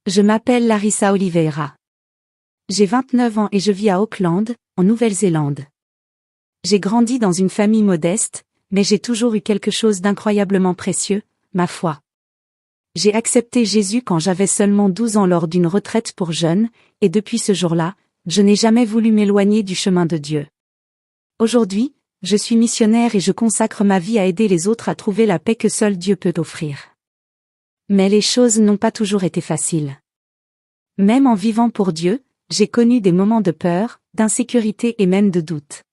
Je m'appelle Larissa Oliveira. J'ai 29 ans et je vis à Auckland, en Nouvelle-Zélande. J'ai grandi dans une famille modeste, mais j'ai toujours eu quelque chose d'incroyablement précieux, ma foi. J'ai accepté Jésus quand j'avais seulement 12 ans lors d'une retraite pour jeunes, et depuis ce jour-là, je n'ai jamais voulu m'éloigner du chemin de Dieu. Aujourd'hui, je suis missionnaire et je consacre ma vie à aider les autres à trouver la paix que seul Dieu peut offrir. Mais les choses n'ont pas toujours été faciles. Même en vivant pour Dieu, j'ai connu des moments de peur, d'insécurité et même de doute.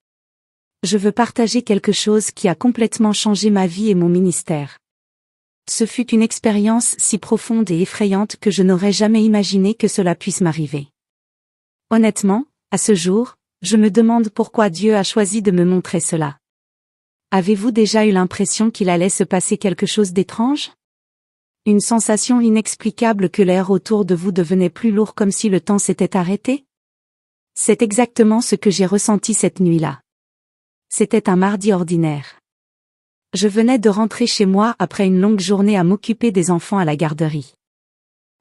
Je veux partager quelque chose qui a complètement changé ma vie et mon ministère. Ce fut une expérience si profonde et effrayante que je n'aurais jamais imaginé que cela puisse m'arriver. Honnêtement, à ce jour, je me demande pourquoi Dieu a choisi de me montrer cela. Avez-vous déjà eu l'impression qu'il allait se passer quelque chose d'étrange? Une sensation inexplicable que l'air autour de vous devenait plus lourd comme si le temps s'était arrêté? C'est exactement ce que j'ai ressenti cette nuit-là. C'était un mardi ordinaire. Je venais de rentrer chez moi après une longue journée à m'occuper des enfants à la garderie.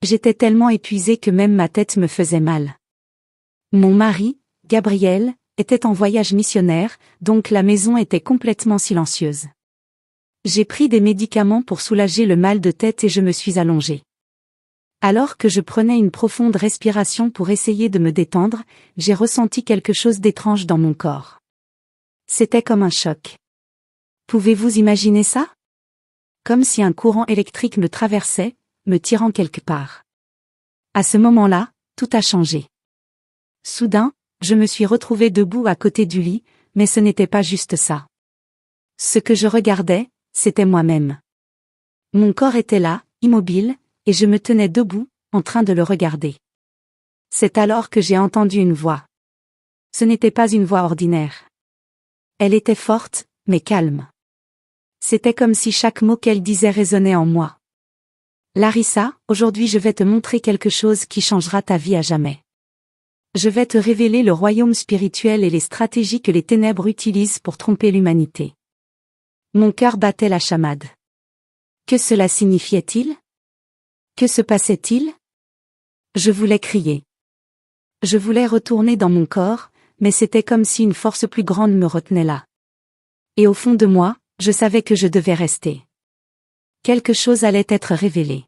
J'étais tellement épuisée que même ma tête me faisait mal. Mon mari, Gabriel, était en voyage missionnaire, donc la maison était complètement silencieuse. J'ai pris des médicaments pour soulager le mal de tête et je me suis allongée. Alors que je prenais une profonde respiration pour essayer de me détendre, j'ai ressenti quelque chose d'étrange dans mon corps. C'était comme un choc. Pouvez-vous imaginer ça? Comme si un courant électrique me traversait, me tirant quelque part. À ce moment-là, tout a changé. Soudain, je me suis retrouvée debout à côté du lit, mais ce n'était pas juste ça. Ce que je regardais, c'était moi-même. Mon corps était là, immobile, et je me tenais debout, en train de le regarder. C'est alors que j'ai entendu une voix. Ce n'était pas une voix ordinaire. Elle était forte, mais calme. C'était comme si chaque mot qu'elle disait résonnait en moi. Larissa, aujourd'hui je vais te montrer quelque chose qui changera ta vie à jamais. Je vais te révéler le royaume spirituel et les stratégies que les ténèbres utilisent pour tromper l'humanité. Mon cœur battait la chamade. Que cela signifiait-il? Que se passait-il? Je voulais crier. Je voulais retourner dans mon corps, mais c'était comme si une force plus grande me retenait là. Et au fond de moi, je savais que je devais rester. Quelque chose allait être révélé.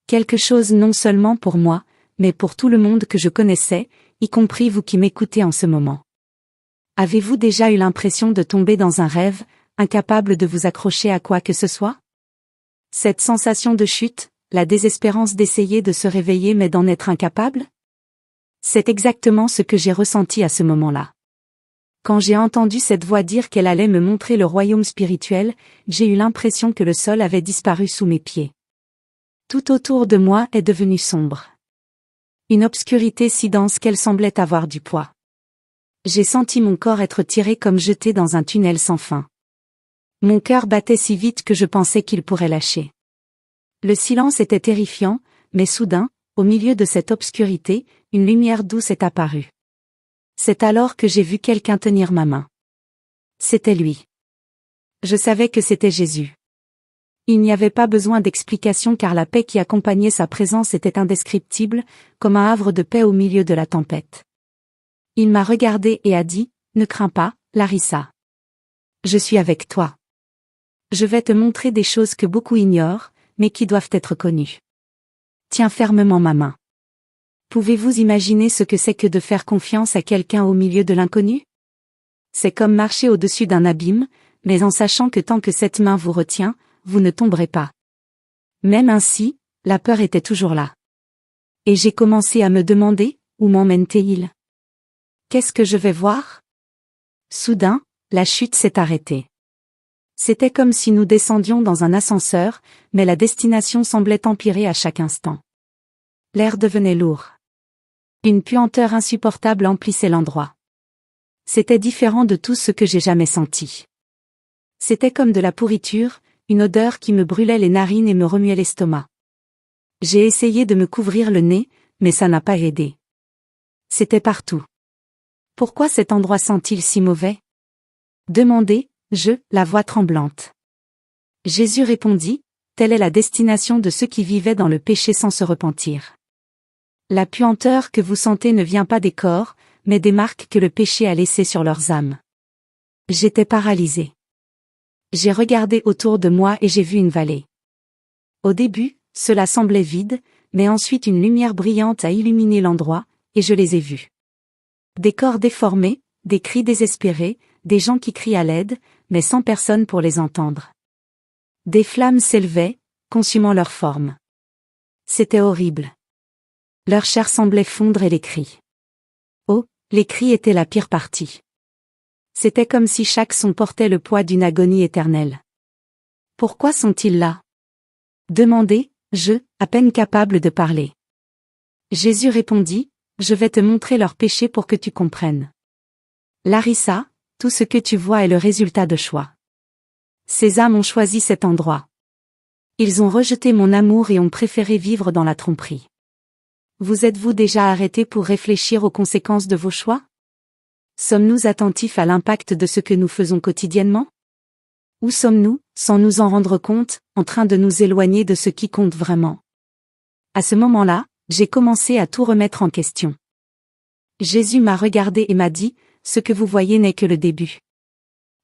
Quelque chose non seulement pour moi, mais pour tout le monde que je connaissais, y compris vous qui m'écoutez en ce moment. Avez-vous déjà eu l'impression de tomber dans un rêve, incapable de vous accrocher à quoi que ce soit? Cette sensation de chute, la désespérance d'essayer de se réveiller mais d'en être incapable? C'est exactement ce que j'ai ressenti à ce moment-là. Quand j'ai entendu cette voix dire qu'elle allait me montrer le royaume spirituel, j'ai eu l'impression que le sol avait disparu sous mes pieds. Tout autour de moi est devenu sombre. Une obscurité si dense qu'elle semblait avoir du poids. J'ai senti mon corps être tiré comme jeté dans un tunnel sans fin. Mon cœur battait si vite que je pensais qu'il pourrait lâcher. Le silence était terrifiant, mais soudain, au milieu de cette obscurité, une lumière douce est apparue. C'est alors que j'ai vu quelqu'un tenir ma main. C'était lui. Je savais que c'était Jésus. Il n'y avait pas besoin d'explication car la paix qui accompagnait sa présence était indescriptible, comme un havre de paix au milieu de la tempête. Il m'a regardé et a dit, « Ne crains pas, Larissa. Je suis avec toi. Je vais te montrer des choses que beaucoup ignorent, mais qui doivent être connues. Tiens fermement ma main. » Pouvez-vous imaginer ce que c'est que de faire confiance à quelqu'un au milieu de l'inconnu? C'est comme marcher au-dessus d'un abîme, mais en sachant que tant que cette main vous retient, vous ne tomberez pas. Même ainsi, la peur était toujours là. Et j'ai commencé à me demander, où m'emmène-t-il? Qu'est-ce que je vais voir? Soudain, la chute s'est arrêtée. C'était comme si nous descendions dans un ascenseur, mais la destination semblait empirer à chaque instant. L'air devenait lourd. Une puanteur insupportable emplissait l'endroit. C'était différent de tout ce que j'ai jamais senti. C'était comme de la pourriture, une odeur qui me brûlait les narines et me remuait l'estomac. J'ai essayé de me couvrir le nez, mais ça n'a pas aidé. C'était partout. Pourquoi cet endroit sent-il si mauvais? Demandai-je, la voix tremblante. Jésus répondit, telle est la destination de ceux qui vivaient dans le péché sans se repentir. La puanteur que vous sentez ne vient pas des corps, mais des marques que le péché a laissées sur leurs âmes. J'étais paralysée. J'ai regardé autour de moi et j'ai vu une vallée. Au début, cela semblait vide, mais ensuite une lumière brillante a illuminé l'endroit, et je les ai vus. Des corps déformés, des cris désespérés, des gens qui crient à l'aide, mais sans personne pour les entendre. Des flammes s'élevaient, consumant leur forme. C'était horrible. Leur chair semblait fondre et les cris. Oh, les cris étaient la pire partie. C'était comme si chaque son portait le poids d'une agonie éternelle. Pourquoi sont-ils là? Demandai, à peine capable de parler. Jésus répondit, je vais te montrer leurs péchés pour que tu comprennes. Larissa, tout ce que tu vois est le résultat de choix. Ces âmes ont choisi cet endroit. Ils ont rejeté mon amour et ont préféré vivre dans la tromperie. Vous êtes-vous déjà arrêté pour réfléchir aux conséquences de vos choix? Sommes-nous attentifs à l'impact de ce que nous faisons quotidiennement? Où sommes-nous, sans nous en rendre compte, en train de nous éloigner de ce qui compte vraiment? À ce moment-là, j'ai commencé à tout remettre en question. Jésus m'a regardé et m'a dit, ce que vous voyez n'est que le début.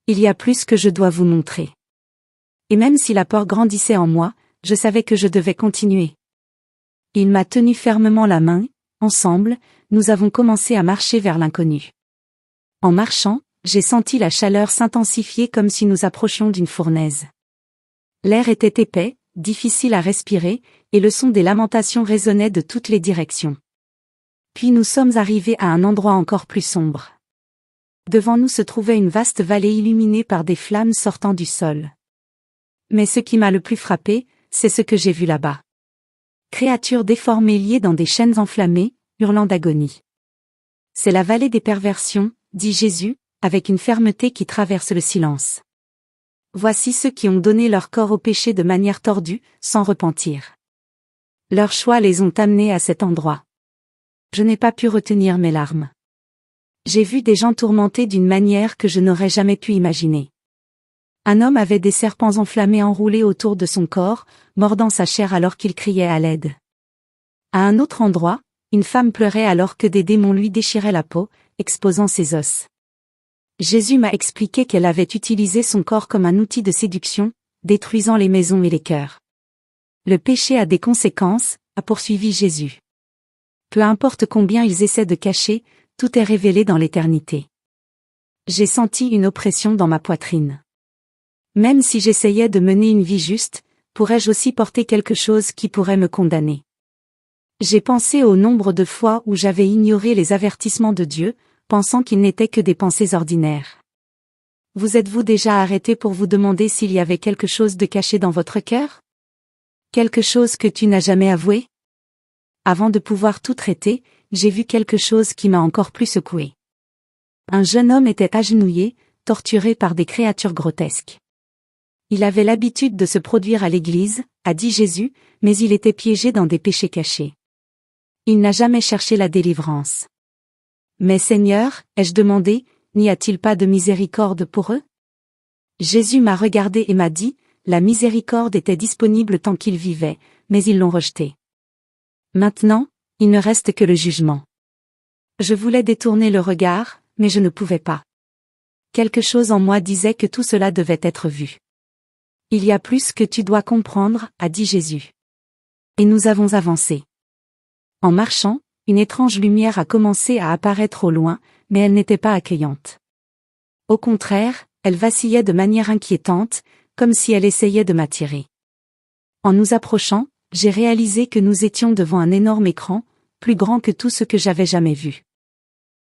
Il y a plus que je dois vous montrer. Et même si la peur grandissait en moi, je savais que je devais continuer. Il m'a tenu fermement la main, ensemble, nous avons commencé à marcher vers l'inconnu. En marchant, j'ai senti la chaleur s'intensifier comme si nous approchions d'une fournaise. L'air était épais, difficile à respirer, et le son des lamentations résonnait de toutes les directions. Puis nous sommes arrivés à un endroit encore plus sombre. Devant nous se trouvait une vaste vallée illuminée par des flammes sortant du sol. Mais ce qui m'a le plus frappé, c'est ce que j'ai vu là-bas. Créatures déformées liées dans des chaînes enflammées, hurlant d'agonie. C'est la vallée des perversions, dit Jésus, avec une fermeté qui traverse le silence. Voici ceux qui ont donné leur corps au péché de manière tordue, sans repentir. Leurs choix les ont amenés à cet endroit. Je n'ai pas pu retenir mes larmes. J'ai vu des gens tourmentés d'une manière que je n'aurais jamais pu imaginer. Un homme avait des serpents enflammés enroulés autour de son corps, mordant sa chair alors qu'il criait à l'aide. À un autre endroit, une femme pleurait alors que des démons lui déchiraient la peau, exposant ses os. Jésus m'a expliqué qu'elle avait utilisé son corps comme un outil de séduction, détruisant les maisons et les cœurs. Le péché a des conséquences, a poursuivi Jésus. Peu importe combien ils essaient de cacher, tout est révélé dans l'éternité. J'ai senti une oppression dans ma poitrine. Même si j'essayais de mener une vie juste, pourrais-je aussi porter quelque chose qui pourrait me condamner? J'ai pensé au nombre de fois où j'avais ignoré les avertissements de Dieu, pensant qu'ils n'étaient que des pensées ordinaires. Vous êtes-vous déjà arrêté pour vous demander s'il y avait quelque chose de caché dans votre cœur? Quelque chose que tu n'as jamais avoué? Avant de pouvoir tout traiter, j'ai vu quelque chose qui m'a encore plus secoué. Un jeune homme était agenouillé, torturé par des créatures grotesques. Il avait l'habitude de se produire à l'église, a dit Jésus, mais il était piégé dans des péchés cachés. Il n'a jamais cherché la délivrance. Mais Seigneur, ai-je demandé, n'y a-t-il pas de miséricorde pour eux? Jésus m'a regardé et m'a dit, la miséricorde était disponible tant qu'ils vivaient, mais ils l'ont rejetée. Maintenant, il ne reste que le jugement. Je voulais détourner le regard, mais je ne pouvais pas. Quelque chose en moi disait que tout cela devait être vu. Il y a plus que tu dois comprendre, a dit Jésus. Et nous avons avancé. En marchant, une étrange lumière a commencé à apparaître au loin, mais elle n'était pas accueillante. Au contraire, elle vacillait de manière inquiétante, comme si elle essayait de m'attirer. En nous approchant, j'ai réalisé que nous étions devant un énorme écran, plus grand que tout ce que j'avais jamais vu.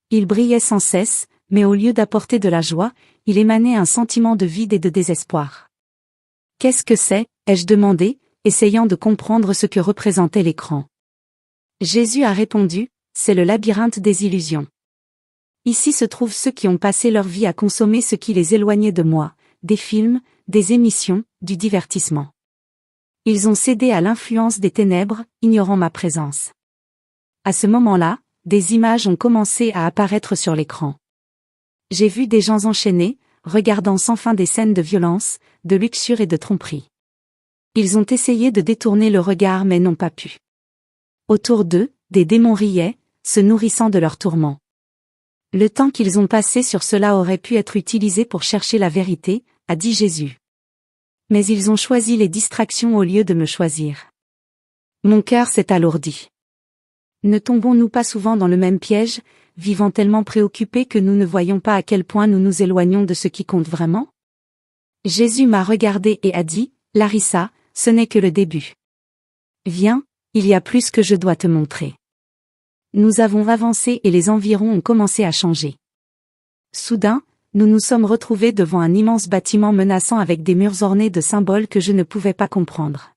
Il brillait sans cesse, mais au lieu d'apporter de la joie, il émanait un sentiment de vide et de désespoir. Qu'est-ce que c'est, ai-je demandé, essayant de comprendre ce que représentait l'écran. Jésus a répondu, c'est le labyrinthe des illusions. Ici se trouvent ceux qui ont passé leur vie à consommer ce qui les éloignait de moi, des films, des émissions, du divertissement. Ils ont cédé à l'influence des ténèbres, ignorant ma présence. À ce moment-là, des images ont commencé à apparaître sur l'écran. J'ai vu des gens enchaînés, regardant sans fin des scènes de violence, de luxure et de tromperie. Ils ont essayé de détourner le regard mais n'ont pas pu. Autour d'eux, des démons riaient, se nourrissant de leurs tourments. Le temps qu'ils ont passé sur cela aurait pu être utilisé pour chercher la vérité, a dit Jésus. Mais ils ont choisi les distractions au lieu de me choisir. Mon cœur s'est alourdi. Ne tombons-nous pas souvent dans le même piège, vivant tellement préoccupés que nous ne voyons pas à quel point nous nous éloignons de ce qui compte vraiment? Jésus m'a regardé et a dit, Larissa, ce n'est que le début. Viens, il y a plus que je dois te montrer. Nous avons avancé et les environs ont commencé à changer. Soudain, nous nous sommes retrouvés devant un immense bâtiment menaçant avec des murs ornés de symboles que je ne pouvais pas comprendre.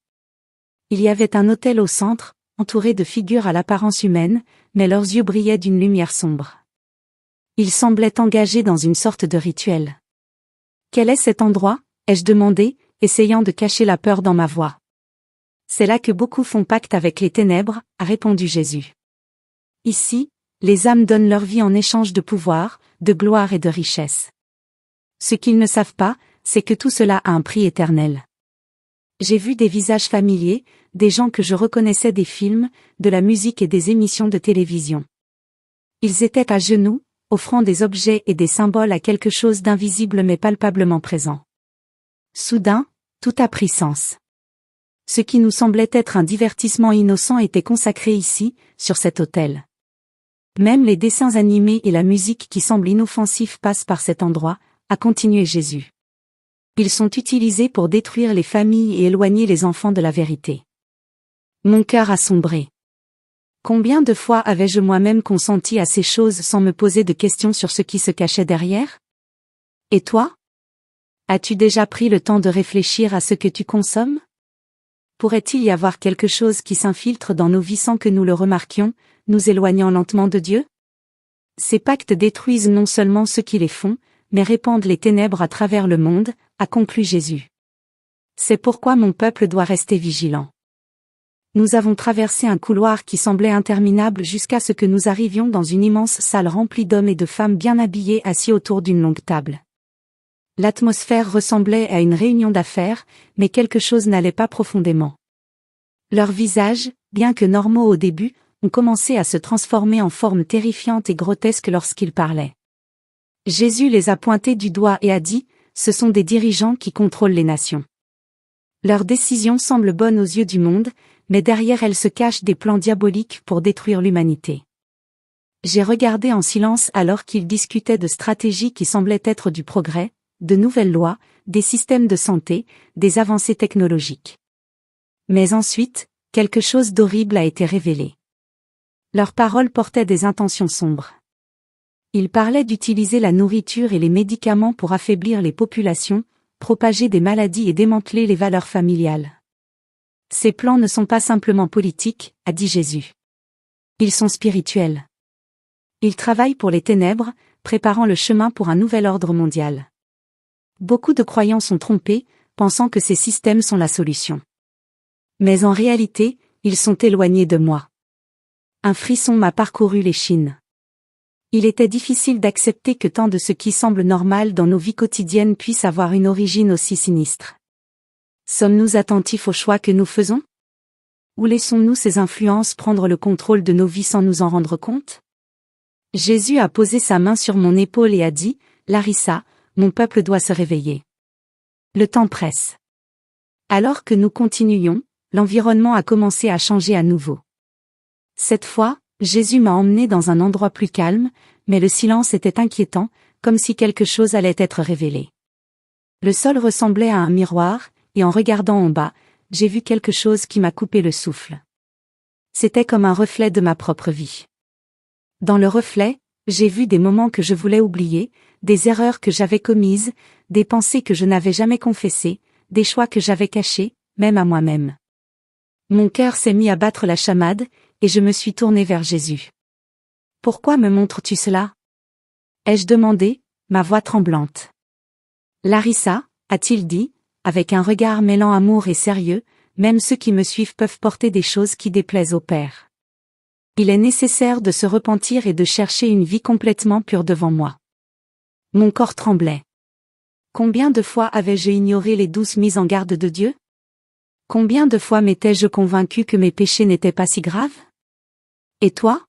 Il y avait un autel au centre, entouré de figures à l'apparence humaine, mais leurs yeux brillaient d'une lumière sombre. Ils semblaient engagés dans une sorte de rituel. Quel est cet endroit? Ai-je demandé, essayant de cacher la peur dans ma voix. C'est là que beaucoup font pacte avec les ténèbres, a répondu Jésus. Ici, les âmes donnent leur vie en échange de pouvoir, de gloire et de richesse. Ce qu'ils ne savent pas, c'est que tout cela a un prix éternel. J'ai vu des visages familiers, des gens que je reconnaissais des films, de la musique et des émissions de télévision. Ils étaient à genoux, offrant des objets et des symboles à quelque chose d'invisible mais palpablement présent. Soudain, tout a pris sens. Ce qui nous semblait être un divertissement innocent était consacré ici, sur cet autel. Même les dessins animés et la musique qui semblent inoffensifs passent par cet endroit, a continué Jésus. Ils sont utilisés pour détruire les familles et éloigner les enfants de la vérité. Mon cœur a sombré. Combien de fois avais-je moi-même consenti à ces choses sans me poser de questions sur ce qui se cachait derrière? Et toi? As-tu déjà pris le temps de réfléchir à ce que tu consommes? Pourrait-il y avoir quelque chose qui s'infiltre dans nos vies sans que nous le remarquions, nous éloignant lentement de Dieu? Ces pactes détruisent non seulement ceux qui les font, mais répandent les ténèbres à travers le monde, a conclu Jésus. C'est pourquoi mon peuple doit rester vigilant. Nous avons traversé un couloir qui semblait interminable jusqu'à ce que nous arrivions dans une immense salle remplie d'hommes et de femmes bien habillés assis autour d'une longue table. L'atmosphère ressemblait à une réunion d'affaires, mais quelque chose n'allait pas profondément. Leurs visages, bien que normaux au début, ont commencé à se transformer en formes terrifiantes et grotesques lorsqu'ils parlaient. Jésus les a pointés du doigt et a dit, ce sont des dirigeants qui contrôlent les nations. Leurs décisions semblent bonnes aux yeux du monde, mais derrière elles se cachent des plans diaboliques pour détruire l'humanité. J'ai regardé en silence alors qu'ils discutaient de stratégies qui semblaient être du progrès, de nouvelles lois, des systèmes de santé, des avancées technologiques. Mais ensuite, quelque chose d'horrible a été révélé. Leurs paroles portaient des intentions sombres. Ils parlaient d'utiliser la nourriture et les médicaments pour affaiblir les populations, propager des maladies et démanteler les valeurs familiales. Ces plans ne sont pas simplement politiques, a dit Jésus. Ils sont spirituels. Ils travaillent pour les ténèbres, préparant le chemin pour un nouvel ordre mondial. Beaucoup de croyants sont trompés, pensant que ces systèmes sont la solution. Mais en réalité, ils sont éloignés de moi. Un frisson m'a parcouru l'échine. Il était difficile d'accepter que tant de ce qui semble normal dans nos vies quotidiennes puisse avoir une origine aussi sinistre. Sommes-nous attentifs aux choix que nous faisons? Ou laissons-nous ces influences prendre le contrôle de nos vies sans nous en rendre compte? Jésus a posé sa main sur mon épaule et a dit, Larissa, mon peuple doit se réveiller. Le temps presse. Alors que nous continuions, l'environnement a commencé à changer à nouveau. Cette fois, Jésus m'a emmené dans un endroit plus calme, mais le silence était inquiétant, comme si quelque chose allait être révélé. Le sol ressemblait à un miroir, et en regardant en bas, j'ai vu quelque chose qui m'a coupé le souffle. C'était comme un reflet de ma propre vie. Dans le reflet, j'ai vu des moments que je voulais oublier, des erreurs que j'avais commises, des pensées que je n'avais jamais confessées, des choix que j'avais cachés, même à moi-même. Mon cœur s'est mis à battre la chamade, et je me suis tournée vers Jésus. « Pourquoi me montres-tu cela » ai-je demandé, ma voix tremblante. « Larissa, a-t-il dit, avec un regard mêlant amour et sérieux, même ceux qui me suivent peuvent porter des choses qui déplaisent au Père. Il est nécessaire de se repentir et de chercher une vie complètement pure devant moi. » Mon corps tremblait. Combien de fois avais-je ignoré les douces mises en garde de Dieu? Combien de fois m'étais-je convaincu que mes péchés n'étaient pas si graves? Et toi?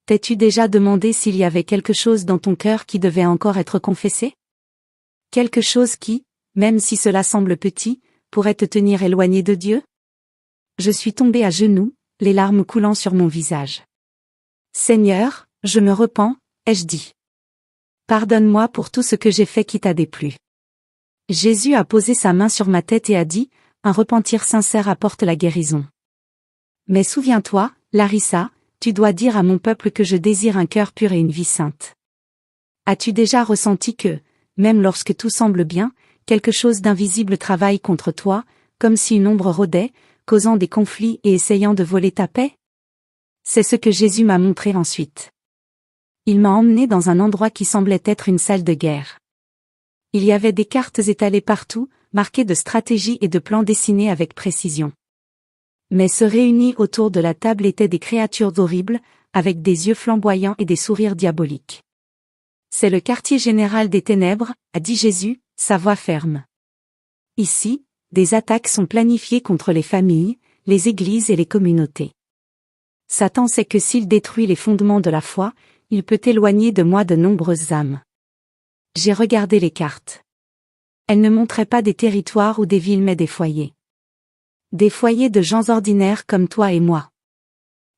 T'es-tu déjà demandé s'il y avait quelque chose dans ton cœur qui devait encore être confessé? Quelque chose qui, même si cela semble petit, pourrait te tenir éloigné de Dieu? Je suis tombé à genoux, les larmes coulant sur mon visage. Seigneur, je me repens, ai-je dit. Pardonne-moi pour tout ce que j'ai fait qui t'a déplu. Jésus a posé sa main sur ma tête et a dit, un repentir sincère apporte la guérison. Mais souviens-toi, Larissa, tu dois dire à mon peuple que je désire un cœur pur et une vie sainte. As-tu déjà ressenti que, même lorsque tout semble bien, quelque chose d'invisible travaille contre toi, comme si une ombre rôdait, causant des conflits et essayant de voler ta paix? C'est ce que Jésus m'a montré ensuite. Il m'a emmené dans un endroit qui semblait être une salle de guerre. Il y avait des cartes étalées partout, marquées de stratégies et de plans dessinés avec précision. Mais ceux réunis autour de la table étaient des créatures horribles, avec des yeux flamboyants et des sourires diaboliques. C'est le quartier général des ténèbres, a dit Jésus, sa voix ferme. Ici, des attaques sont planifiées contre les familles, les églises et les communautés. Satan sait que s'il détruit les fondements de la foi, il peut éloigner de moi de nombreuses âmes. J'ai regardé les cartes. Elles ne montraient pas des territoires ou des villes mais des foyers. Des foyers de gens ordinaires comme toi et moi.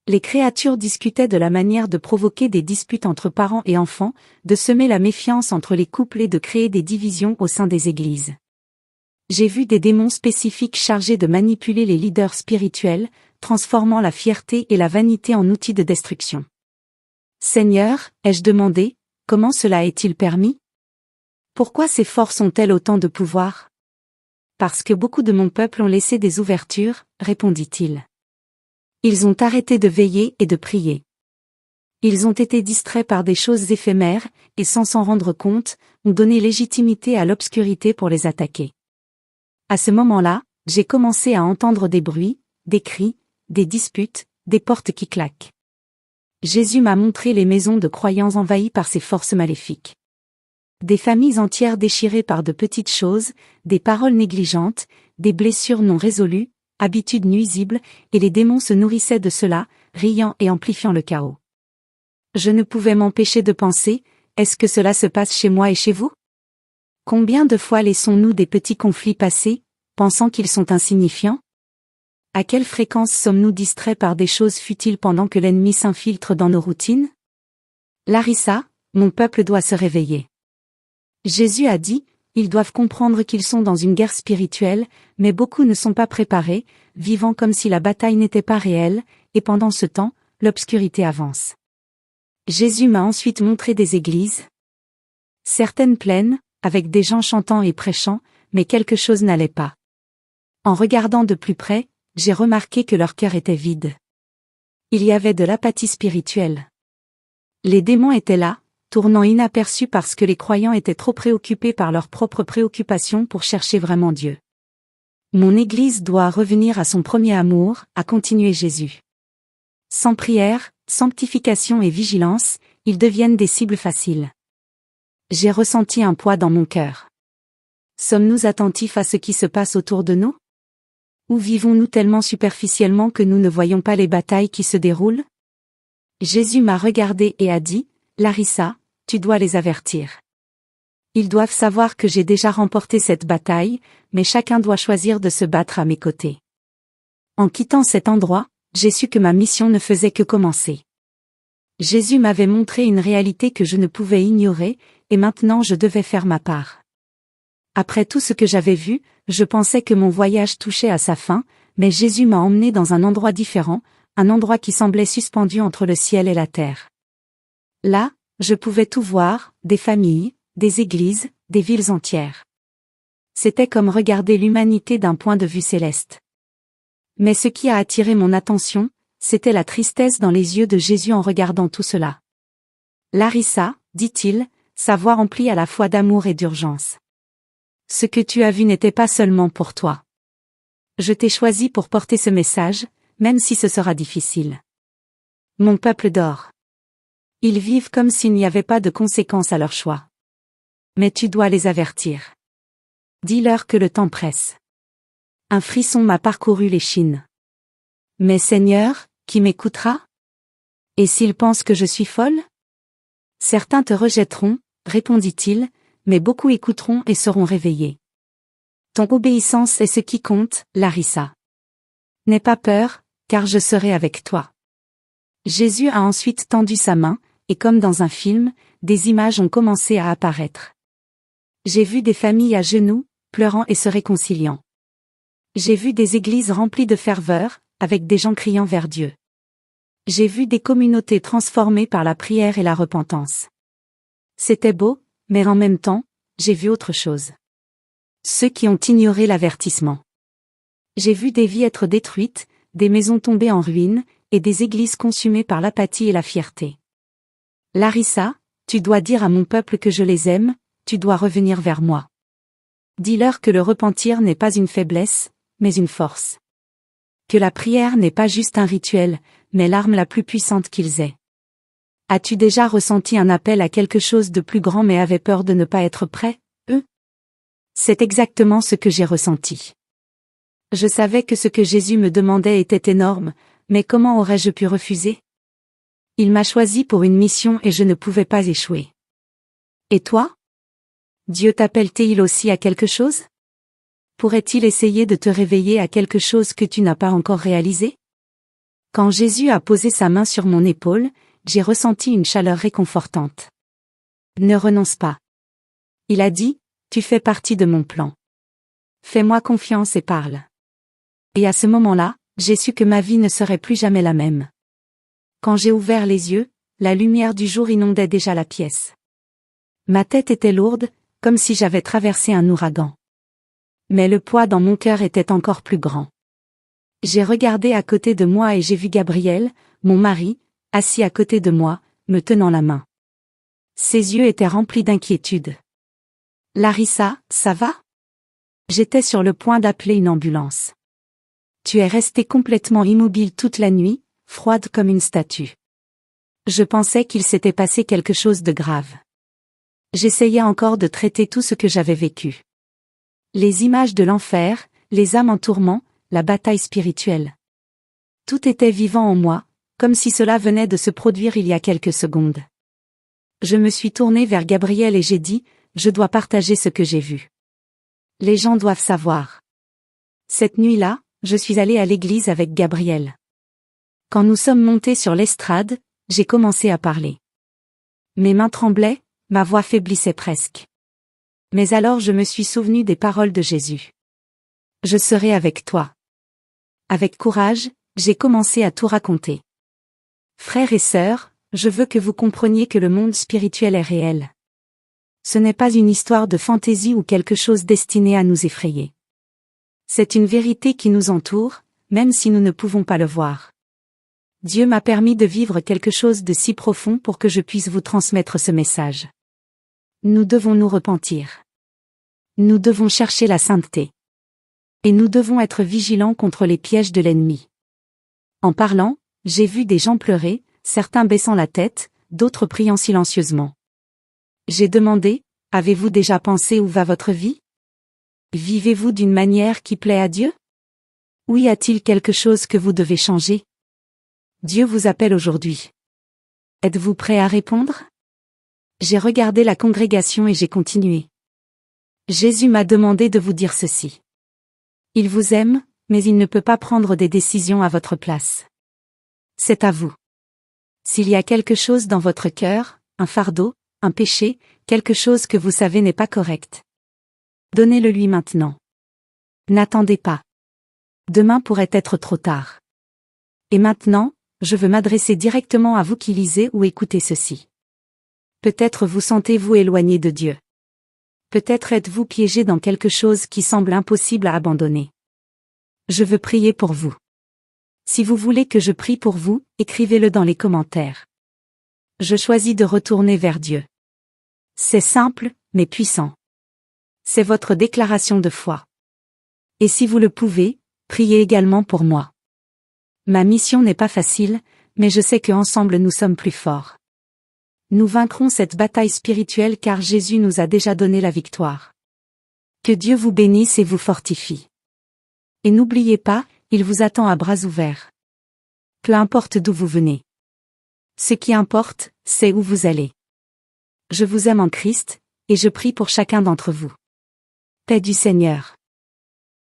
Les créatures discutaient de la manière de provoquer des disputes entre parents et enfants, de semer la méfiance entre les couples et de créer des divisions au sein des églises. J'ai vu des démons spécifiques chargés de manipuler les leaders spirituels, transformant la fierté et la vanité en outils de destruction. Seigneur, ai-je demandé, comment cela est-il permis? Pourquoi ces forces ont-elles autant de pouvoir? Parce que beaucoup de mon peuple ont laissé des ouvertures, répondit-il. Ils ont arrêté de veiller et de prier. Ils ont été distraits par des choses éphémères, et sans s'en rendre compte, ont donné légitimité à l'obscurité pour les attaquer. À ce moment-là, j'ai commencé à entendre des bruits, des cris, des disputes, des portes qui claquent. Jésus m'a montré les maisons de croyants envahies par ces forces maléfiques. Des familles entières déchirées par de petites choses, des paroles négligentes, des blessures non résolues, habitudes nuisibles, et les démons se nourrissaient de cela, riant et amplifiant le chaos. Je ne pouvais m'empêcher de penser, est-ce que cela se passe chez moi et chez vous? Combien de fois laissons-nous des petits conflits passer, pensant qu'ils sont insignifiants? À quelle fréquence sommes-nous distraits par des choses futiles pendant que l'ennemi s'infiltre dans nos routines? Larissa, mon peuple doit se réveiller. Jésus a dit, ils doivent comprendre qu'ils sont dans une guerre spirituelle, mais beaucoup ne sont pas préparés, vivant comme si la bataille n'était pas réelle, et pendant ce temps, l'obscurité avance. Jésus m'a ensuite montré des églises. Certaines pleines, avec des gens chantant et prêchant, mais quelque chose n'allait pas. En regardant de plus près, j'ai remarqué que leur cœur était vide. Il y avait de l'apathie spirituelle. Les démons étaient là, tournant inaperçus parce que les croyants étaient trop préoccupés par leurs propres préoccupations pour chercher vraiment Dieu. Mon Église doit revenir à son premier amour, a continué Jésus. Sans prière, sanctification et vigilance, ils deviennent des cibles faciles. J'ai ressenti un poids dans mon cœur. Sommes-nous attentifs à ce qui se passe autour de nous? Ou vivons-nous tellement superficiellement que nous ne voyons pas les batailles qui se déroulent? Jésus m'a regardé et a dit, Larissa, tu dois les avertir. Ils doivent savoir que j'ai déjà remporté cette bataille, mais chacun doit choisir de se battre à mes côtés. En quittant cet endroit, j'ai su que ma mission ne faisait que commencer. Jésus m'avait montré une réalité que je ne pouvais ignorer, et maintenant je devais faire ma part. Après tout ce que j'avais vu, je pensais que mon voyage touchait à sa fin, mais Jésus m'a emmené dans un endroit différent, un endroit qui semblait suspendu entre le ciel et la terre. Là, je pouvais tout voir, des familles, des églises, des villes entières. C'était comme regarder l'humanité d'un point de vue céleste. Mais ce qui a attiré mon attention, c'était la tristesse dans les yeux de Jésus en regardant tout cela. Larissa, dit-il, sa voix remplie à la fois d'amour et d'urgence. Ce que tu as vu n'était pas seulement pour toi. Je t'ai choisi pour porter ce message, même si ce sera difficile. Mon peuple dort. Ils vivent comme s'il n'y avait pas de conséquences à leur choix. Mais tu dois les avertir. Dis-leur que le temps presse. Un frisson m'a parcouru l'échine. Mais Seigneur, qui m'écoutera? Et s'ils pensent que je suis folle? Certains te rejetteront, répondit-il, mais beaucoup écouteront et seront réveillés. Ton obéissance est ce qui compte, Larissa. N'aie pas peur, car je serai avec toi. Jésus a ensuite tendu sa main, et comme dans un film, des images ont commencé à apparaître. J'ai vu des familles à genoux, pleurant et se réconciliant. J'ai vu des églises remplies de ferveur, avec des gens criant vers Dieu. J'ai vu des communautés transformées par la prière et la repentance. C'était beau, mais en même temps, j'ai vu autre chose. Ceux qui ont ignoré l'avertissement. J'ai vu des vies être détruites, des maisons tomber en ruines, et des églises consumées par l'apathie et la fierté. Larissa, tu dois dire à mon peuple que je les aime, tu dois revenir vers moi. Dis-leur que le repentir n'est pas une faiblesse, mais une force. Que la prière n'est pas juste un rituel, mais l'arme la plus puissante qu'ils aient. As-tu déjà ressenti un appel à quelque chose de plus grand mais avais peur de ne pas être prêt, eux? C'est exactement ce que j'ai ressenti. Je savais que ce que Jésus me demandait était énorme, mais comment aurais-je pu refuser? Il m'a choisi pour une mission et je ne pouvais pas échouer. Et toi? Dieu t'appelle-t-il aussi à quelque chose? Pourrait-il essayer de te réveiller à quelque chose que tu n'as pas encore réalisé? Quand Jésus a posé sa main sur mon épaule, j'ai ressenti une chaleur réconfortante. Ne renonce pas. Il a dit, tu fais partie de mon plan. Fais-moi confiance et parle. Et à ce moment-là, j'ai su que ma vie ne serait plus jamais la même. Quand j'ai ouvert les yeux, la lumière du jour inondait déjà la pièce. Ma tête était lourde, comme si j'avais traversé un ouragan. Mais le poids dans mon cœur était encore plus grand. J'ai regardé à côté de moi et j'ai vu Gabriel, mon mari, assis à côté de moi, me tenant la main. Ses yeux étaient remplis d'inquiétude. Larissa, ça va? J'étais sur le point d'appeler une ambulance. Tu es restée complètement immobile toute la nuit, froide comme une statue. Je pensais qu'il s'était passé quelque chose de grave. J'essayais encore de traiter tout ce que j'avais vécu. Les images de l'enfer, les âmes en tourment, la bataille spirituelle. Tout était vivant en moi, comme si cela venait de se produire il y a quelques secondes. Je me suis tournée vers Gabriel et j'ai dit, je dois partager ce que j'ai vu. Les gens doivent savoir. Cette nuit-là, je suis allée à l'église avec Gabriel. Quand nous sommes montés sur l'estrade, j'ai commencé à parler. Mes mains tremblaient, ma voix faiblissait presque. Mais alors je me suis souvenue des paroles de Jésus. Je serai avec toi. Avec courage, j'ai commencé à tout raconter. Frères et sœurs, je veux que vous compreniez que le monde spirituel est réel. Ce n'est pas une histoire de fantaisie ou quelque chose destiné à nous effrayer. C'est une vérité qui nous entoure, même si nous ne pouvons pas le voir. Dieu m'a permis de vivre quelque chose de si profond pour que je puisse vous transmettre ce message. Nous devons nous repentir. Nous devons chercher la sainteté. Et nous devons être vigilants contre les pièges de l'ennemi. En parlant, j'ai vu des gens pleurer, certains baissant la tête, d'autres priant silencieusement. J'ai demandé, avez-vous déjà pensé où va votre vie? Vivez-vous d'une manière qui plaît à Dieu? Ou y a-t-il quelque chose que vous devez changer? Dieu vous appelle aujourd'hui. Êtes-vous prêt à répondre? J'ai regardé la congrégation et j'ai continué. Jésus m'a demandé de vous dire ceci. Il vous aime, mais il ne peut pas prendre des décisions à votre place. C'est à vous. S'il y a quelque chose dans votre cœur, un fardeau, un péché, quelque chose que vous savez n'est pas correct. Donnez-le lui maintenant. N'attendez pas. Demain pourrait être trop tard. Et maintenant, je veux m'adresser directement à vous qui lisez ou écoutez ceci. Peut-être vous sentez-vous éloigné de Dieu. Peut-être êtes-vous piégé dans quelque chose qui semble impossible à abandonner. Je veux prier pour vous. Si vous voulez que je prie pour vous, écrivez-le dans les commentaires. Je choisis de retourner vers Dieu. C'est simple, mais puissant. C'est votre déclaration de foi. Et si vous le pouvez, priez également pour moi. Ma mission n'est pas facile, mais je sais qu'ensemble nous sommes plus forts. Nous vaincrons cette bataille spirituelle car Jésus nous a déjà donné la victoire. Que Dieu vous bénisse et vous fortifie. Et n'oubliez pas, il vous attend à bras ouverts. Peu importe d'où vous venez. Ce qui importe, c'est où vous allez. Je vous aime en Christ, et je prie pour chacun d'entre vous. Paix du Seigneur.